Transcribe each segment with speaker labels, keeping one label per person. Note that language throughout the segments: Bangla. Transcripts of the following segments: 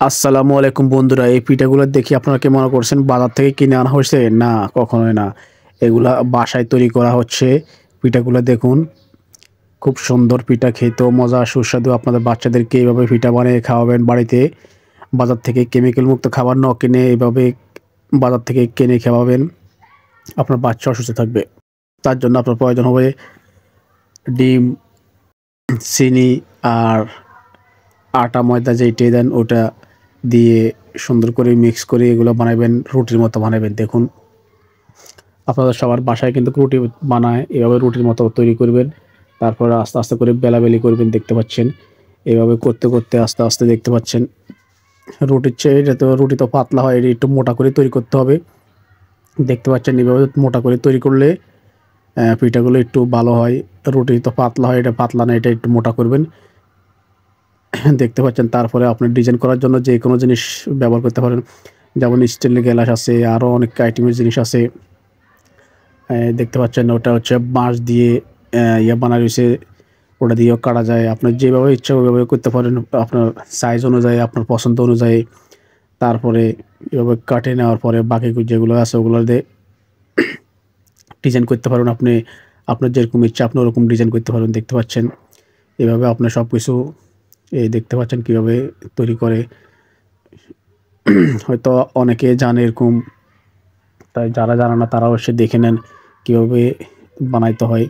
Speaker 1: আসসালামু আলাইকুম বন্ধুরা, এই পিঠাগুলো দেখে আপনারা কি মনে করছেন বাজার থেকে কিনে আনা হয়েছে? না, কখনোই না। এগুলা বাসায় তৈরি করা হচ্ছে। পিঠাগুলো দেখুন, খুব সুন্দর পিঠা, খেতেও মজা সুস্বাদু। আপনাদের বাচ্চাদেরকে এইভাবে পিঠা বানিয়ে খাওয়াবেন বাড়িতে। বাজার থেকে কেমিক্যাল মুক্ত খাবার না কিনে এইভাবে বাজার থেকে কিনে খাওয়াবেন, আপনার বাচ্চা অসুস্থ থাকবে। তার জন্য আপনার প্রয়োজন হবে ডিম, চিনি আর আটা ময়দা যেইটাই দেন ওটা দিয়ে সুন্দর করে মিক্স করে এগুলো বানাবেন, রুটির মতো বানাবেন। দেখুন, আপনাদের সবার বাসায় কিন্তু রুটি বানায়, এভাবে রুটির মতো তৈরি করবেন। তারপরে আস্তে আস্তে করে বেলাবেলি করবেন, দেখতে পাচ্ছেন। এভাবে করতে করতে আস্তে আস্তে দেখতে পাচ্ছেন রুটির চেয়ে রুটি তো পাতলা হয়, এটা একটু মোটা করে তৈরি করতে হবে। দেখতে পাচ্ছেন এভাবে মোটা করে তৈরি করলে পিঠাগুলো একটু ভালো হয়। রুটি তো পাতলা হয়, এটা পাতলা না, এটা একটু মোটা করবেন। দেখতে পাচ্ছেন। তারপরে আপনার ডিজাইন করার জন্য যে কোনো জিনিস ব্যবহার করতে পারেন, যেমন স্টিলের গ্লাস আছে, আরও অনেক আইটেমের জিনিস আছে। দেখতে পাচ্ছেন ওটা হচ্ছে বাঁশ দিয়ে বানানো রয়েছে, ওটা দিয়েও কাটা যায়। আপনার যেভাবে ইচ্ছা ওইভাবে করতে পারেন, আপনার সাইজ অনুযায়ী, আপনার পছন্দ অনুযায়ী। তারপরে এভাবে কাটে নেওয়ার পরে বাকি যেগুলো আছে ওগুলো দিয়ে ডিজাইন করতে পারেন আপনি। আপনার যেরকম ইচ্ছা আপনি ওরকম ডিজাইন করতে পারেন। দেখতে পাচ্ছেন এভাবে আপনার সব কিছু দেখতে পাচ্ছেন কীভাবে তৈরি করে। হয়তো অনেকে জানে এরকম, তাই যারা জানে না তারা অবশ্যই দেখে নেন কীভাবে বানাইতে হয়।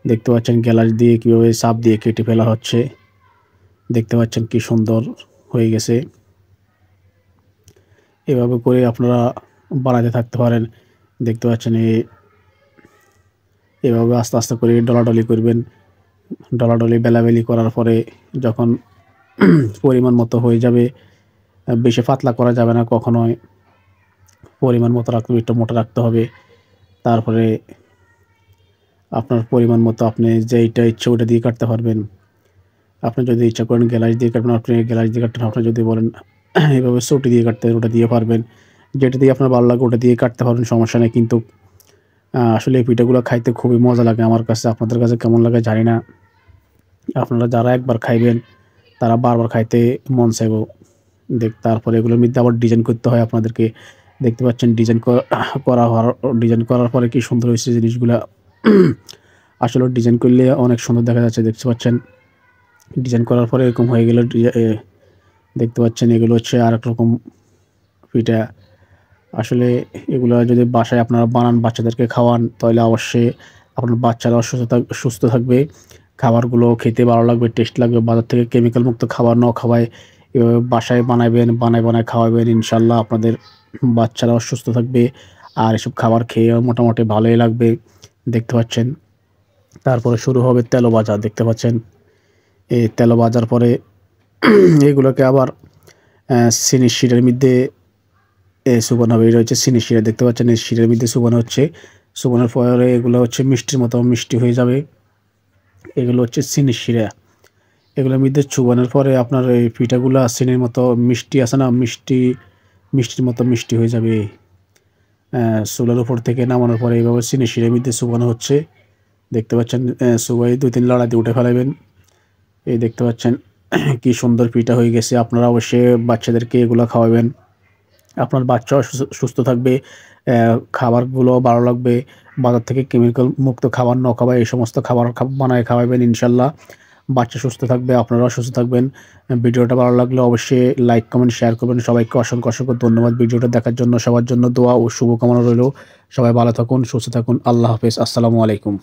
Speaker 1: দেখতে পাচ্ছেন গ্যালাস দিয়ে কীভাবে চাপ দিয়ে কেটে ফেলা হচ্ছে। দেখতে পাচ্ছেন কি সুন্দর হয়ে গেছে। এভাবে করে আপনারা বানাতে থাকতে পারেন। দেখতে পাচ্ছেন এভাবে আস্তে আস্তে করে ডলাডলি করবেন। ডলাডলি বেলাবেলি করার পরে যখন পরিমাণ মতো হয়ে যাবে, বেশি পাতলা করা যাবে না কখনোই, পরিমাণ মতো রাখতে হবে, একটু মোটা রাখতে হবে। তারপরে আপনার পরিমাণ মতো আপনি যেইটা ইচ্ছা ওটা দিয়ে কাটতে পারবেন। আপনি যদি ইচ্ছা করেন গ্যালাস দিয়ে কাটবেন, আপনি গ্যালাস দিয়ে কাটবেন। আপনি যদি বলেন এভাবে ছুটি দিয়ে কাটতে ওটা দিয়ে পারবেন। যেটা দিয়ে আপনার ভালো লাগে ওটা দিয়ে কাটতে পারবেন, সমস্যা নেই। কিন্তু আসলে এই পিঠাগুলো খাইতে খুবই মজা লাগে আমার কাছে। আপনাদের কাছে কেমন লাগে জানি না। আপনারা যারা একবার খাইবেন তারা বারবার খাইতে মন চাইব। তারপরে এগুলোর মধ্যে আবার ডিজাইন করতে হয় আপনাদেরকে। দেখতে পাচ্ছেন ডিজাইন করার পরে কি সুন্দর হয়েছে জিনিসগুলা। আসলে ডিজাইন করলে অনেক সুন্দর দেখা যাচ্ছে। দেখতে পাচ্ছেন ডিজাইন করার পরে এরকম হয়ে গেল। দেখতে পাচ্ছেন এগুলো হচ্ছে আরেক রকম পিঠা। আসলে এগুলো যদি বাসায় আপনারা বানান, বাচ্চাদেরকে খাওয়ান, তাহলে অবশ্যই আপনার বাচ্চারা সুস্থ থাকবে। খাবারগুলো খেতে ভালো লাগবে, টেস্ট লাগবে। বাজার থেকে কেমিক্যাল মুক্ত খাবার না খাওয়ায় এভাবে বাসায় বানাবেন, বানায় খাওয়াবেন। ইনশাল্লাহ আপনাদের বাচ্চারাও সুস্থ থাকবে, আর এসব খাবার খেয়ে মোটামুটি ভালোই লাগবে। দেখতে পাচ্ছেন তারপরে শুরু হবে তেলো ভাজা। দেখতে পাচ্ছেন এই তেলো ভাজার পরে এগুলোকে আবার চিনির শিরার মধ্যে চুবানো হবে। এটা হচ্ছে চিনির শিরা। দেখতে পাচ্ছেন এই শিরার মধ্যে চুবানো হচ্ছে। চুবানোর পরে এগুলো হচ্ছে মিষ্টির মতো মিষ্টি হয়ে যাবে। এগুলো হচ্ছে চিনির শিরা। এগুলোর মধ্যে চুবানোর পরে আপনার এই পিঠাগুলো চিনির মতো মিষ্টি আছে না, মিষ্টির মতো মিষ্টি হয়ে যাবে। চুলার উপর থেকে নামানোর পরে এইভাবে চিনির শিরার মধ্যে চুবানো হচ্ছে। দেখতে পাচ্ছেন চুবাই 2-3 লড়া দিয়ে উঠে ফেলাবেন। এই দেখতে পাচ্ছেন কি সুন্দর পিঠা হয়ে গেছে। আপনারা অবশ্যই বাচ্চাদেরকে এগুলো খাওয়াবেন, আপনার বাচ্চাও সুস্থ থাকবে, খাবারগুলো ভালো লাগবে। বাজার থেকে কেমিক্যাল মুক্ত খাবার না খাওয়ায় এই সমস্ত খাবার বানায় খাওয়াবেন। ইনশাল্লাহ বাচ্চা সুস্থ থাকবে, আপনারাও সুস্থ থাকবেন। ভিডিওটা ভালো লাগলে অবশ্যই লাইক, কমেন্ট, শেয়ার করবেন। সবাইকে অসংখ্য অসংখ্য ধন্যবাদ ভিডিওটা দেখার জন্য। সবার জন্য দোয়া ও শুভকামনা রইল। সবাই ভালো থাকুন, সুস্থ থাকুন। আল্লাহ হাফেজ। আসসালামু আলাইকুম।